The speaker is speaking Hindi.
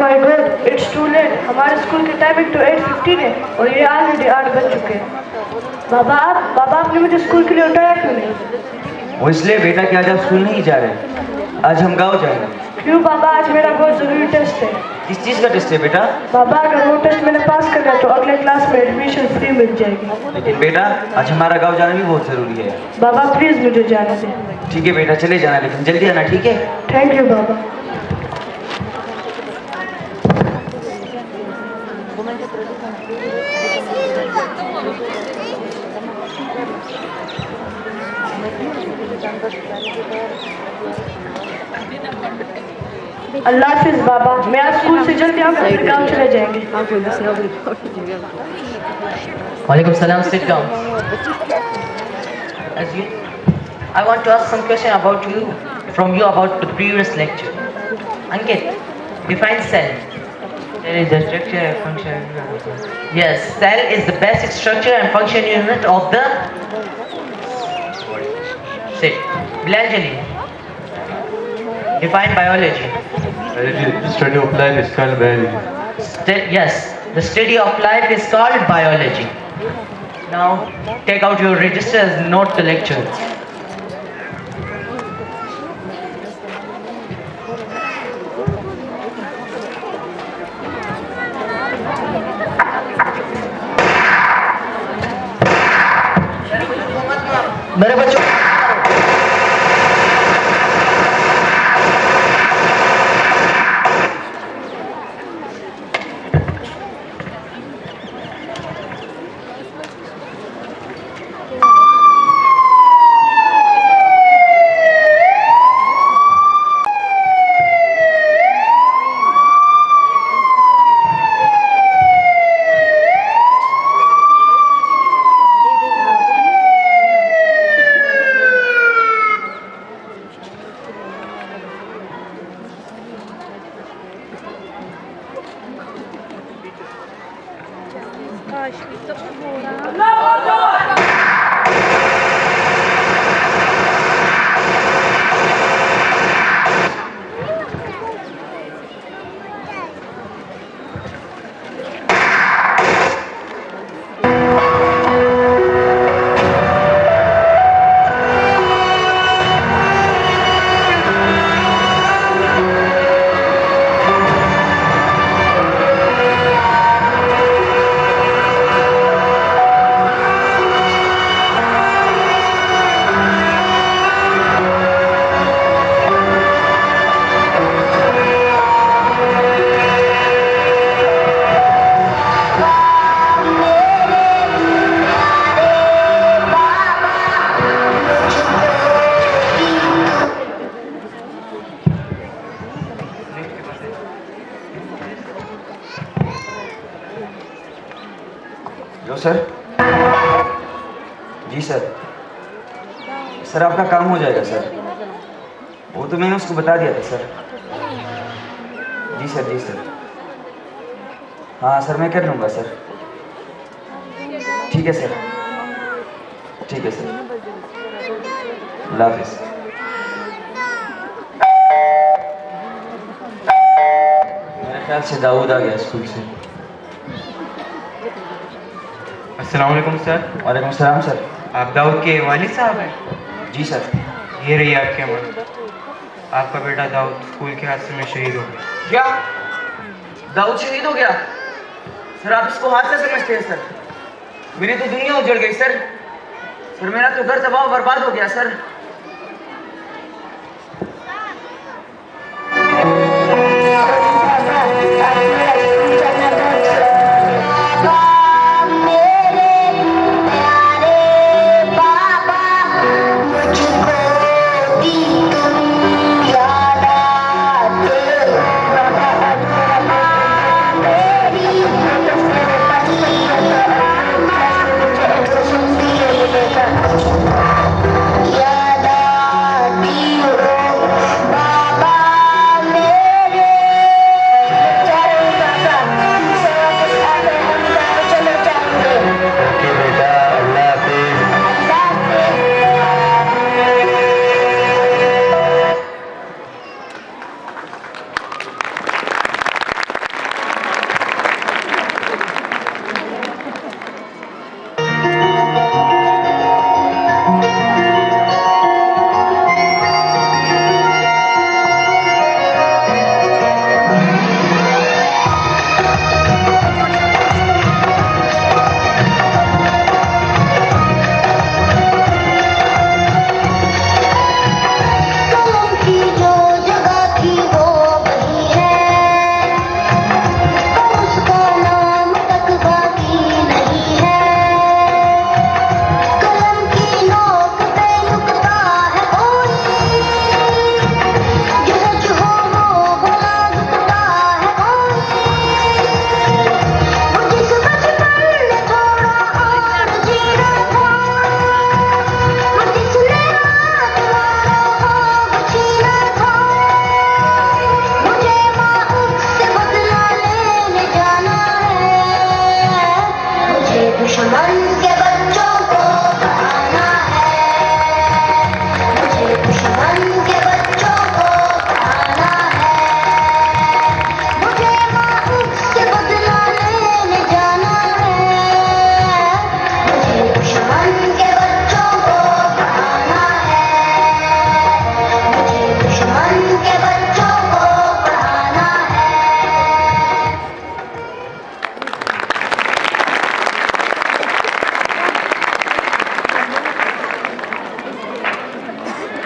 My god, it's too late. हमारे स्कूल की टाइमिंग तो 8:15 है और ये ऑलरेडी 8 बज चुके हैं। बाबा आपने मुझे स्कूल के लिए उठाया क्यों नहीं? वो इसलिए बेटा कि आज आप स्कूल नहीं जा रहे, आज हम गाँव जाएंगे। क्यों बाबा? आज मेरा बहुत जरूरी टेस्ट है। किस चीज़ का टेस्ट है बेटा? बाबा अगर वो टेस्ट मैंने पास कर लिया तो अगले क्लास में एडमिशन फ्री मिल जाएगी। लेकिन बेटा आज हमारा गाँव जाना भी बहुत जरूरी है। बाबा प्लीज मुझे जाने दें। ठीक है बेटा, चले जाना, लेकिन जल्दी आना, ठीक है? थैंक यू बाबा। अल्लाह हाफिज बाबा, मैं आज स्कूल से जल्दी आकर फिर गाँव चले जाएंगे। Walaikum salam, sit down. I want to ask some question from you about the previous lecture. Ankit, define cell. Cell is the structure and function. Yes, cell is the basic structure and function unit of the Sit. Bilanjali, define biology. The study of life is called biology. Yes, the study of life is called biology. Now, take out your registers and note the lecture. मेरे बच्चों सर। जी सर। सर आपका काम हो जाएगा सर, वो तो मैंने उसको बता दिया था सर। जी सर, जी सर। हाँ सर, मैं कर लूँगा सर। ठीक है सर, ठीक है सर। अल्लाह हाफिज़। मेरे ख्याल से दाऊद आ गया स्कूल से। अस्सलाम वालेकुम सर। वालेकुम सलाम सर। आप दाऊद के वालिद साहब हैं? जी सर। ये रही आपकी अमानत। आपका बेटा दाऊद स्कूल के हादसे में शहीद हो गया। क्या दाऊद शहीद हो गया? सर आप इसको हादसा समझते हैं सर? मेरी तो दुनिया उजड़ गई सर। सर मेरा तो घर तबाह बर्बाद हो गया सर।